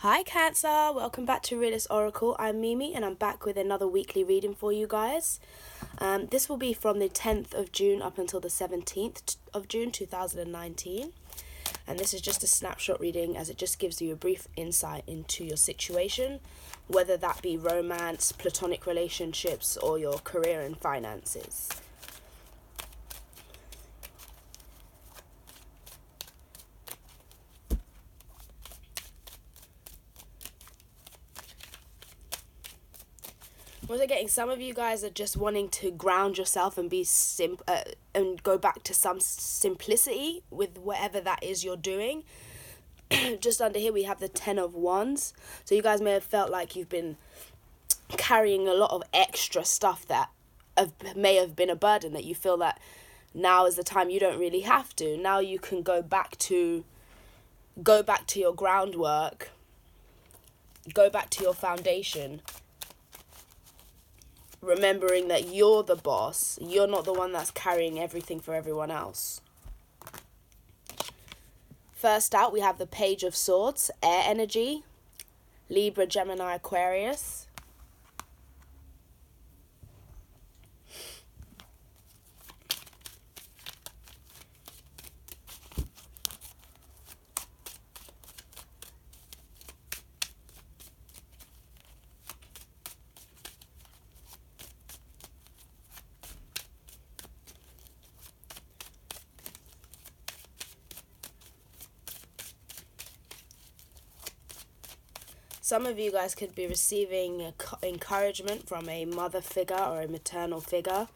Hi Cancer, welcome back to Realist Oracle. I'm Mimi and I'm back with another weekly reading for you guys. This will be from the 10th of June up until the 17th of June 2019. And this is just a snapshot reading as it just gives you a brief insight into your situation, whether that be romance, platonic relationships, or your career and finances. Once again, some of you guys are just wanting to ground yourself and be and go back to some simplicity with whatever that is you're doing. Just under here we have the 10 of Wands. So you guys may have felt like you've been carrying a lot of extra stuff that may have been a burden, that you feel that now is the time you don't really have to. Now you can go back to your groundwork, go back to your foundation, remembering that you're the boss. You're not the one that's carrying everything for everyone else. First out, we have the Page of Swords, air energy, Libra, Gemini, Aquarius. Some of you guys could be receiving encouragement from a mother figure or a maternal figure.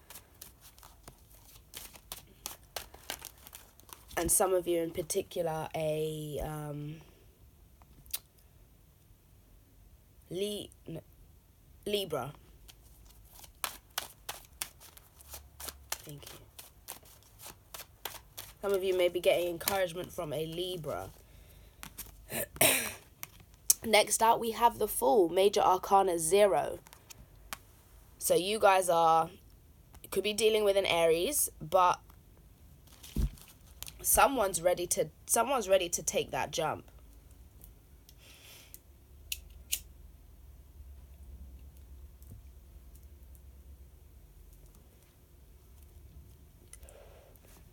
And some of you in particular, a Libra. Thank you. Some of you may be getting encouragement from a Libra. Next out, we have the Fool, Major Arcana 0. So you guys could be dealing with an Aries, but someone's ready to take that jump.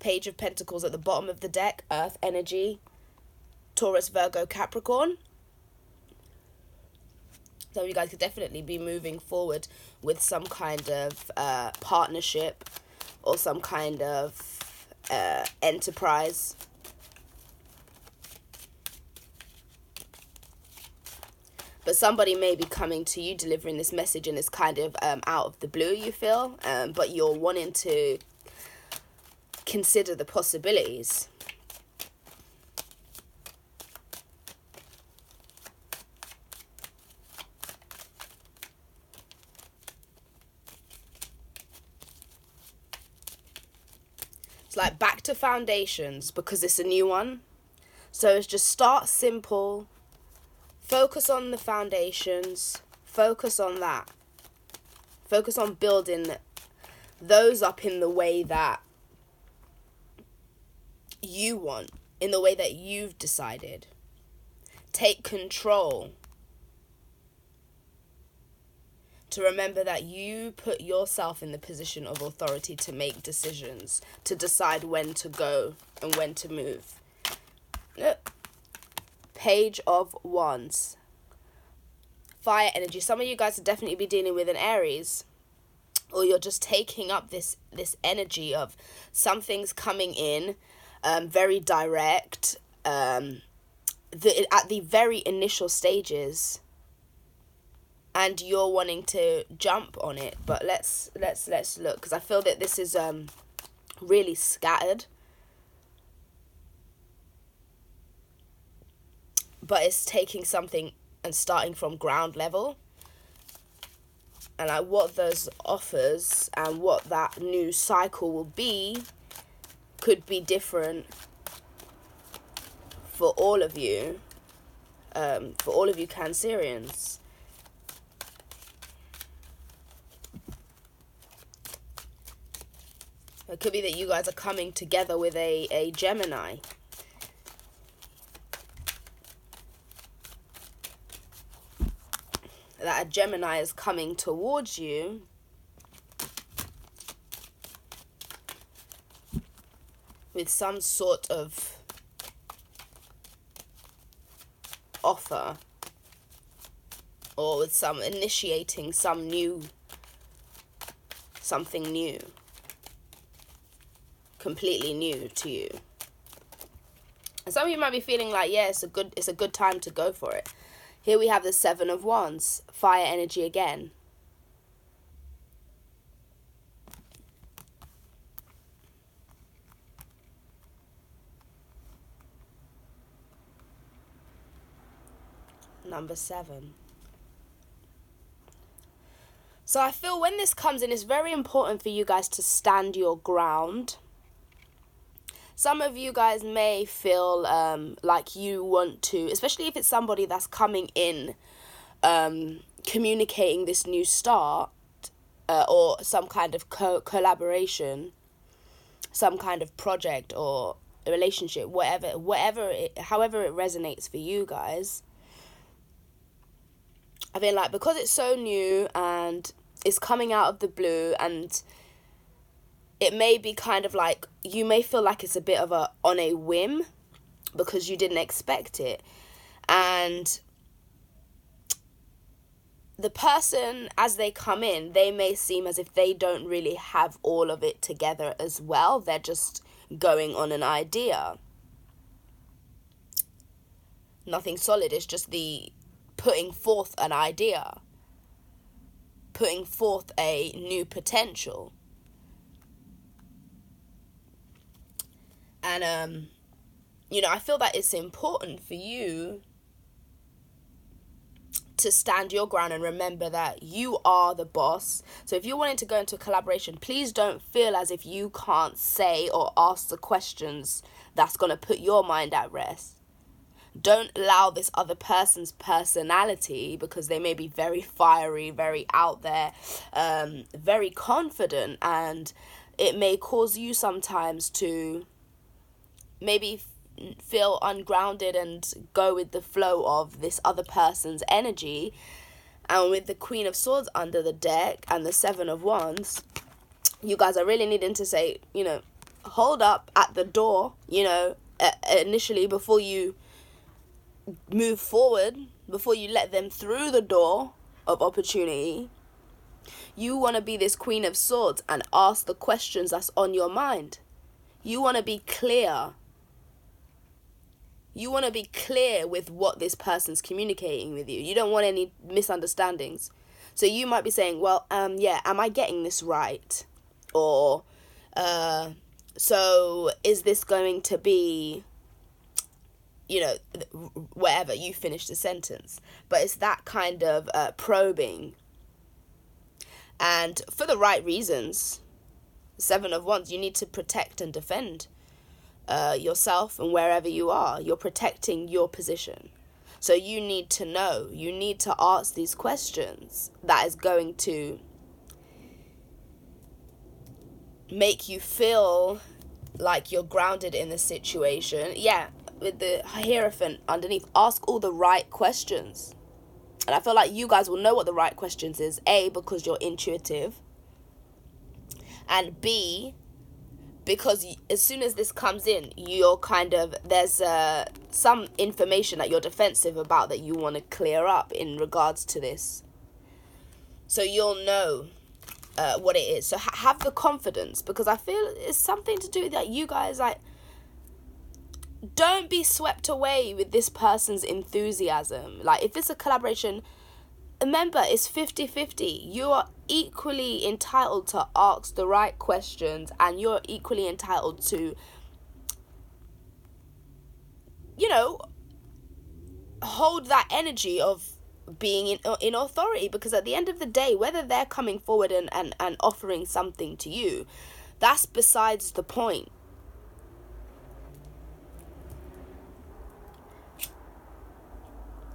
Page of Pentacles at the bottom of the deck, Earth energy, Taurus, Virgo, Capricorn. So you guys could definitely be moving forward with some kind of partnership or some kind of enterprise. But somebody may be coming to you, delivering this message, and it's kind of out of the blue, you feel. But you're wanting to consider the possibilities. It's like back to foundations because it's a new one. So it's just start simple. Focus on the foundations. Focus on that. Focus on building those up in the way that you want, in the way that you've decided. Take control. To remember that you put yourself in the position of authority to make decisions, to decide when to go and when to move. Page of Wands. Fire energy. Some of you guys will definitely be dealing with an Aries, or you're just taking up this energy of something's coming in, very direct, at the very initial stages. And you're wanting to jump on it, but let's look, because I feel that this is really scattered, but it's taking something and starting from ground level, and like what those offers and what that new cycle will be could be different for all of you, Cancerians. It could be that you guys are coming together with a Gemini. that a Gemini is coming towards you, with some sort of offer, or with some initiating something new, completely new to you. And some of you might be feeling like, yeah, it's a good time to go for it. Here we have the Seven of Wands, fire energy again. Number 7. So I feel when this comes in, it's very important for you guys to stand your ground. Some of you guys may feel like you want to, especially if it's somebody that's coming in, communicating this new start, or some kind of collaboration, some kind of project or a relationship, however it resonates for you guys. I feel like because it's so new and it's coming out of the blue, and it may be kind of like, you may feel like it's a bit of on a whim because you didn't expect it. And the person, as they come in, they may seem as if they don't really have all of it together as well. They're just going on an idea. Nothing solid. It's just the putting forth an idea, putting forth a new potential. And I feel that it's important for you to stand your ground and remember that you are the boss. So if you're wanting to go into a collaboration, please don't feel as if you can't say or ask the questions that's going to put your mind at rest. Don't allow this other person's personality, because they may be very fiery, very out there, very confident, and it may cause you sometimes to maybe feel ungrounded and go with the flow of this other person's energy. And with the Queen of Swords under the deck and the Seven of Wands, you guys are really needing to say, hold up at the door, initially, before you move forward, before you let them through the door of opportunity. You want to be this Queen of Swords and ask the questions that's on your mind. You want to be clear. You want to be clear with what this person's communicating with you. You don't want any misunderstandings. So you might be saying, well, am I getting this right? Or, so is this going to be, whatever, you finish the sentence. But it's that kind of probing. And for the right reasons. Seven of Wands, you need to protect and defend yourself and wherever you are. You're protecting your position. So you need to know. You need to ask these questions that is going to make you feel like you're grounded in the situation. Yeah, with the Hierophant underneath, ask all the right questions. And I feel like you guys will know what the right questions is. A, because you're intuitive. And B, because as soon as this comes in, you're there's some information that you're defensive about that you want to clear up in regards to this. So you'll know what it is. So have the confidence, because I feel it's something to do with that you guys, don't be swept away with this person's enthusiasm. Like, if it's a collaboration, remember, it's 50-50. You are equally entitled to ask the right questions, and you're equally entitled to, hold that energy of being in authority. Because at the end of the day, whether they're coming forward and offering something to you, that's besides the point.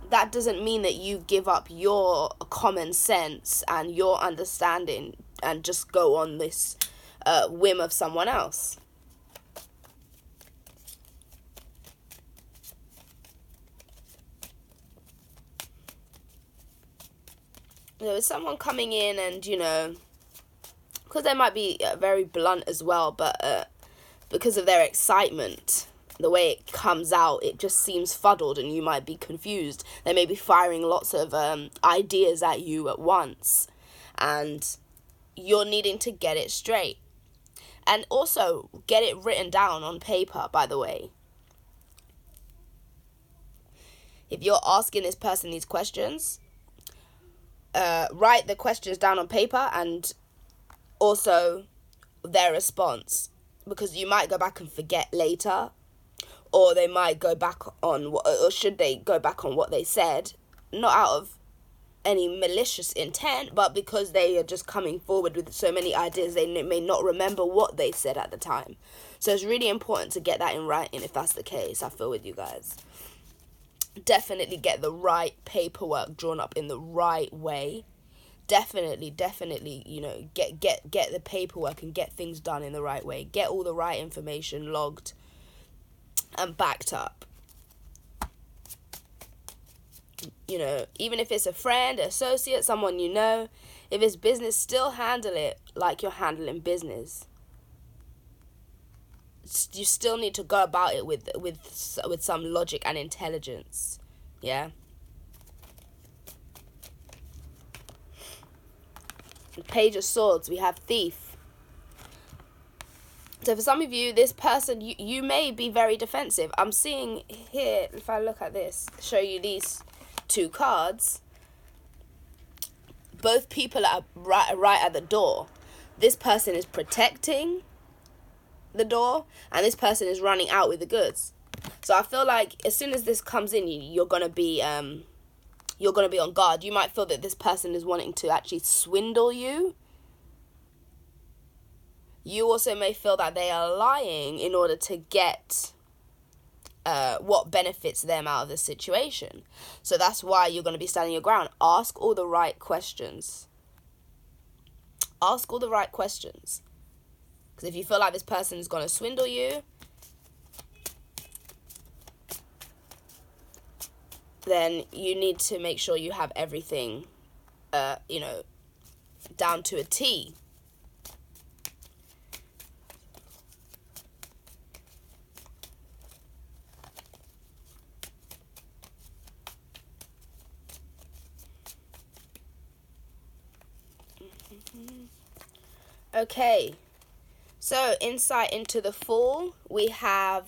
That doesn't mean that you give up your common sense and your understanding and just go on this whim of someone else. There was someone coming in and, because they might be very blunt as well, but because of their excitement, the way it comes out, it just seems fuddled and you might be confused. They may be firing lots of ideas at you at once, and you're needing to get it straight. And also, get it written down on paper, by the way. If you're asking this person these questions, write the questions down on paper and also their response, because you might go back and forget later, or they might go back on or should they go back on what they said, not out of any malicious intent, but because they are just coming forward with so many ideas, they may not remember what they said at the time. So it's really important to get that in writing if that's the case. I feel with you guys. Definitely get the right paperwork drawn up in the right way. Definitely, get the paperwork and get things done in the right way. Get all the right information logged and backed up. Even if it's a friend, associate, someone if it's business, still handle it like you're handling business. You still need to go about it with some logic and intelligence. Yeah. Page of Swords, we have Thief. So for some of you, this person, you may be very defensive. I'm seeing here, if I look at this, show you these two cards. Both people are right at the door. This person is protecting the door, and this person is running out with the goods. So I feel like as soon as this comes in, you're gonna be on guard. You might feel that this person is wanting to actually swindle you. You also may feel that they are lying in order to get what benefits them out of the situation. So that's why you're going to be standing your ground. Ask all the right questions. Ask all the right questions. Because if you feel like this person is going to swindle you, then you need to make sure you have everything, down to a T. Okay, so insight into the Fool, we have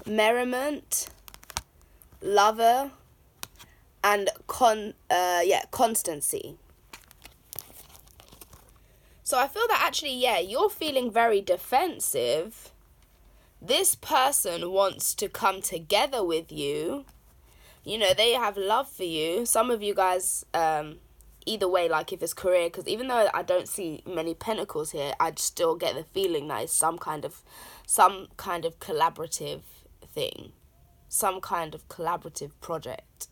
merriment, lover, and constancy. So I feel that actually, you're feeling very defensive. This person wants to come together with you. They have love for you. Some of you guys, either way, like if it's career, because even though I don't see many pentacles here, I still get the feeling that it's some kind of collaborative thing, some kind of collaborative project.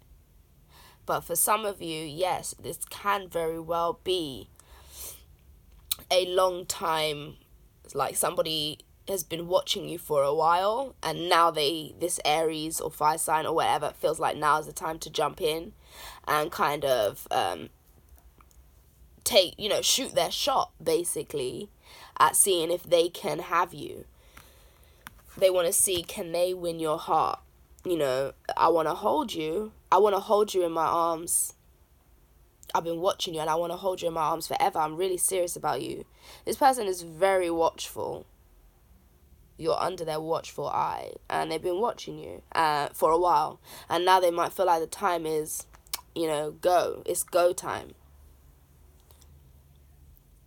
But for some of you, yes, this can very well be a long time, like somebody has been watching you for a while, and now this Aries or fire sign or whatever, feels like now is the time to jump in and kind of shoot their shot, basically, at seeing if they can have you. They want to see, can they win your heart? I want to hold you. I want to hold you in my arms. I've been watching you and I want to hold you in my arms forever. I'm really serious about you. This person is very watchful. You're under their watchful eye, and they've been watching you for a while, and now they might feel like the time is, go. It's go time.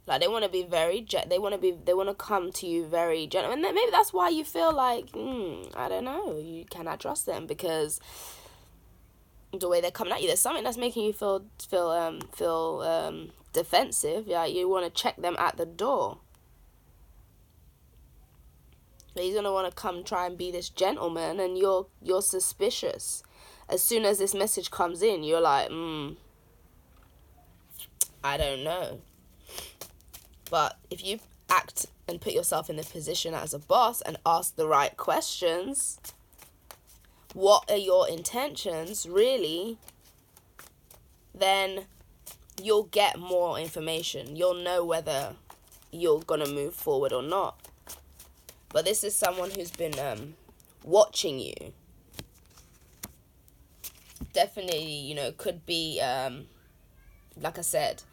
Like they want to be very they want to come to you very gentle, and maybe that's why you feel like I don't know, you cannot trust them, because the way they're coming at you, there's something that's making you feel defensive. Yeah, you want to check them at the door. But he's gonna want to come try and be this gentleman, and you're suspicious. As soon as this message comes in, you're like, I don't know. But if you act and put yourself in the position as a boss and ask the right questions, what are your intentions really, then you'll get more information. You'll know whether you're gonna move forward or not. But this is someone who's been watching you. Definitely, you know, could be, like I said,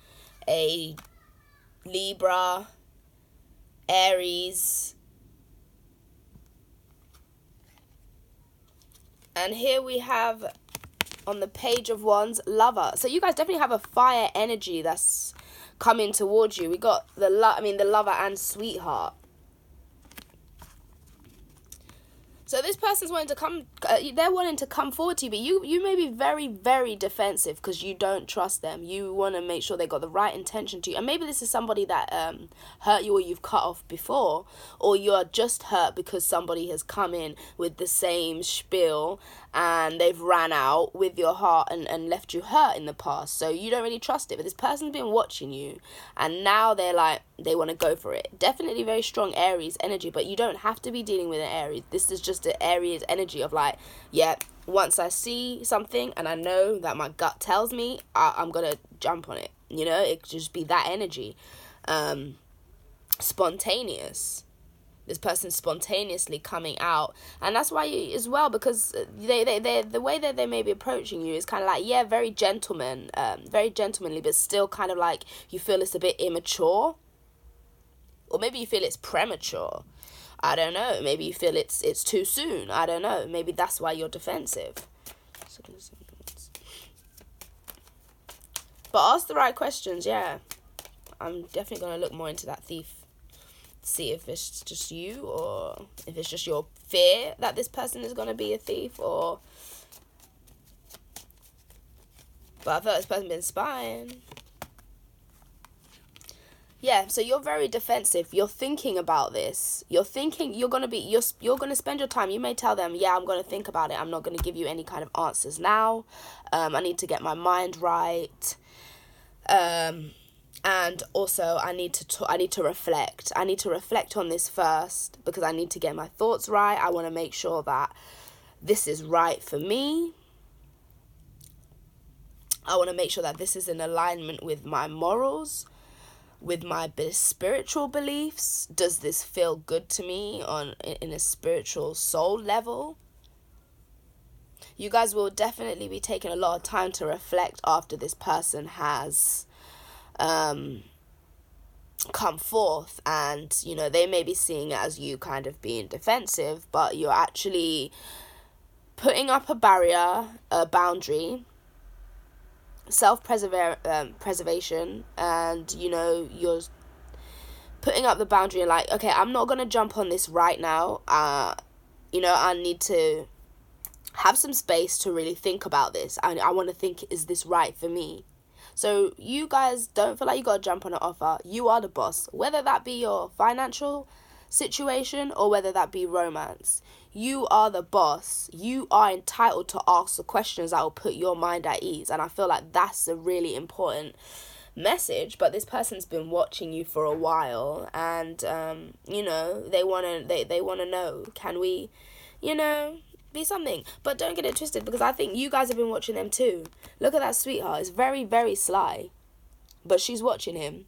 a Libra, Aries. And here we have, on the Page of Wands, Lover. So you guys definitely have a fire energy that's coming towards you. We got the Lover and Sweetheart. So this person's wanting to come, they're wanting to come forward to you, but you may be very, very defensive because you don't trust them. You want to make sure they got the right intention to you. And maybe this is somebody that hurt you or you've cut off before, or you're just hurt because somebody has come in with the same spiel and they've ran out with your heart and left you hurt in the past. So you don't really trust it. But this person's been watching you and now they're like, they want to go for it. Definitely very strong Aries energy, but you don't have to be dealing with an Aries. This is just an Aries energy of like, yeah, once I see something and I know that my gut tells me, I'm going to jump on it. You know, it could just be that energy. Spontaneous. This person's spontaneously coming out, and that's why you, as well, because they the way that they may be approaching you is kind of like, yeah, very very gentlemanly, but still kind of like you feel it's a bit immature, or maybe you feel it's premature. I don't know. Maybe you feel it's too soon. I don't know. Maybe that's why you're defensive. But ask the right questions. Yeah, I'm definitely gonna look more into that thief. See if it's just you, or if it's just your fear that this person is going to be a thief, or... But I thought this person been spying. Yeah, so you're very defensive. You're thinking about this. You're thinking you're going to spend your time. You may tell them, yeah, I'm going to think about it. I'm not going to give you any kind of answers now. I need to get my mind right. And also, I need to reflect. I need to reflect on this first because I need to get my thoughts right. I want to make sure that this is right for me. I want to make sure that this is in alignment with my morals, with my spiritual beliefs. Does this feel good to me in a spiritual soul level? You guys will definitely be taking a lot of time to reflect after this person has come forth, and you know, they may be seeing it as you kind of being defensive, but you're actually putting up a barrier, a boundary, self-preservation, and you know, you're putting up the boundary and like, okay, I'm not gonna jump on this right now. You know, I need to have some space to really think about this. I want to think, is this right for me? So you guys don't feel like you got to jump on an offer. You are the boss. Whether that be your financial situation or whether that be romance. You are the boss. You are entitled to ask the questions that will put your mind at ease. And I feel like that's a really important message. But this person's been watching you for a while. And, you know, they want to know, can we, you know, be something. But don't get it twisted, because I think you guys have been watching them too. Look at that sweetheart. It's very, very sly, but she's watching him.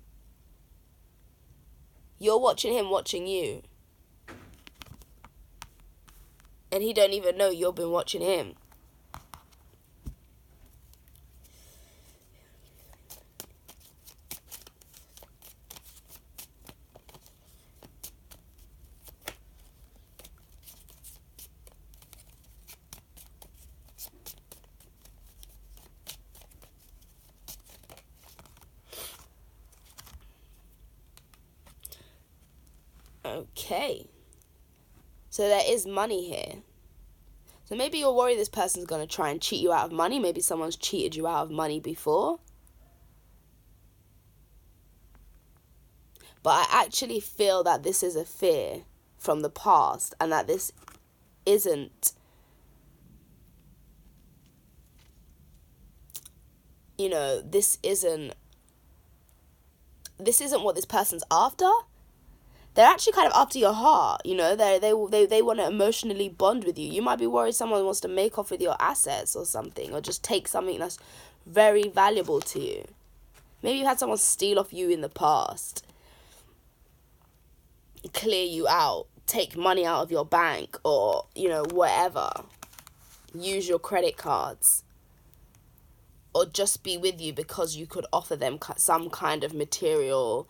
You're watching him watching you, and he don't even know you've been watching him. Okay. So there is money here. So maybe you're worried this person's going to try and cheat you out of money. Maybe someone's cheated you out of money before. But I actually feel that this is a fear from the past, and that this isn't, you know, this isn't what this person's after. They're actually kind of after your heart, you know. They want to emotionally bond with you. You might be worried someone wants to make off with your assets or something, or just take something that's very valuable to you. Maybe you had someone steal off you in the past, clear you out, take money out of your bank, or, whatever. Use your credit cards. Or just be with you because you could offer them some kind of material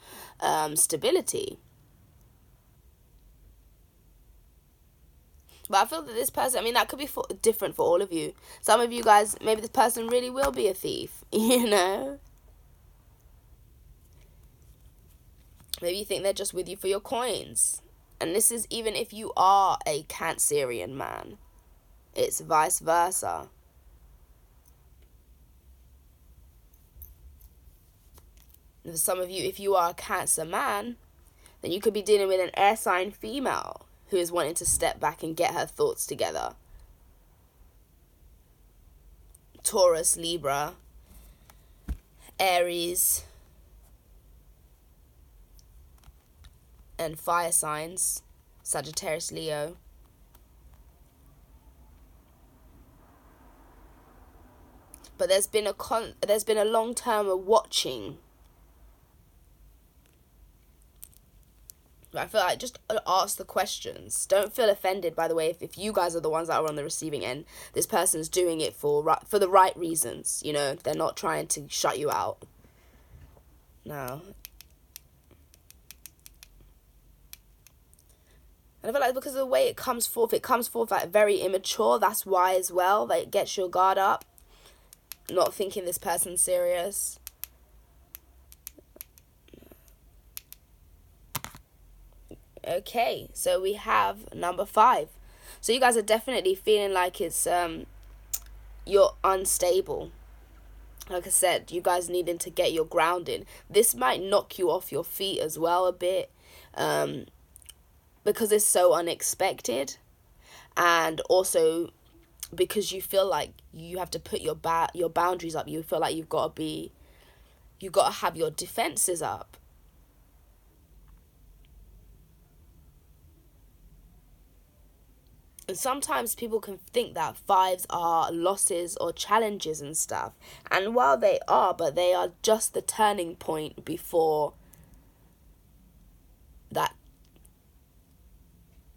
stability. But I feel that this person, that could be different for all of you. Some of you guys, maybe this person really will be a thief, Maybe you think they're just with you for your coins. And this is even if you are a Cancerian man. It's vice versa. For some of you, if you are a Cancer man, then you could be dealing with an air sign female who is wanting to step back and get her thoughts together. Taurus, Libra, Aries, and fire signs, Sagittarius, Leo. But there's been a long-term watching. I feel like just ask the questions. Don't feel offended, by the way, if you guys are the ones that are on the receiving end. This person's doing it for the right reasons, They're not trying to shut you out. No. And I feel like because of the way it comes forth like very immature. That's why as well. Like, it gets your guard up. Not thinking this person's serious. Okay, so we have number 5. So you guys are definitely feeling like it's you're unstable. Like I said, you guys needing to get your grounding. This might knock you off your feet as well a bit, because it's so unexpected, and also because you feel like you have to put your boundaries up. You feel like you've got to have your defenses up. And sometimes people can think that 5s are losses or challenges and stuff. And while they are, but they are just the turning point before that,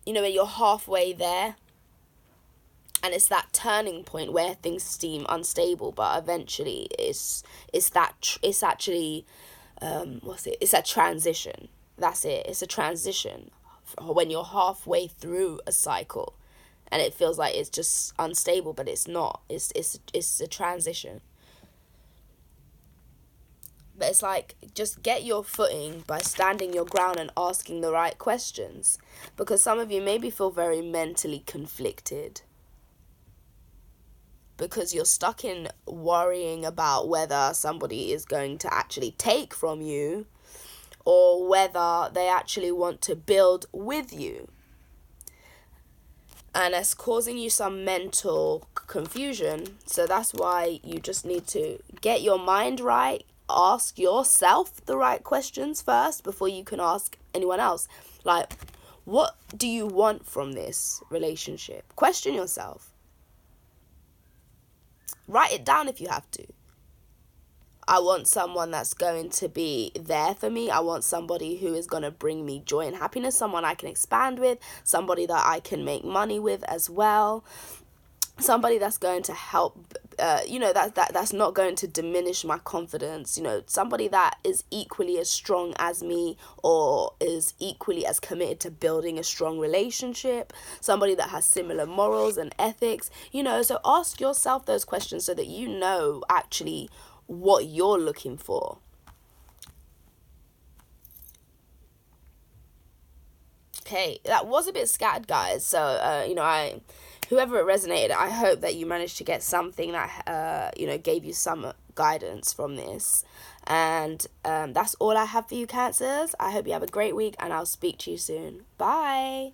when you're halfway there. And it's that turning point where things seem unstable, but eventually it's actually, it's a transition. That's it. It's a transition when you're halfway through a cycle. And it feels like it's just unstable, but it's not. It's a transition. But it's like, just get your footing by standing your ground and asking the right questions. Because some of you maybe feel very mentally conflicted. Because you're stuck in worrying about whether somebody is going to actually take from you, or whether they actually want to build with you. And it's causing you some mental confusion. So that's why you just need to get your mind right. Ask yourself the right questions first before you can ask anyone else. Like, what do you want from this relationship? Question yourself. Write it down if you have to. I want someone that's going to be there for me. I want somebody who is going to bring me joy and happiness. Someone I can expand with. Somebody that I can make money with as well. Somebody that's going to help, that's not going to diminish my confidence. Somebody that is equally as strong as me, or is equally as committed to building a strong relationship. Somebody that has similar morals and ethics. So ask yourself those questions so that you know actually what you're looking for. Okay, that was a bit scattered, guys. So, whoever it resonated, I hope that you managed to get something that, gave you some guidance from this. And that's all I have for you, Cancers. I hope you have a great week, and I'll speak to you soon. Bye.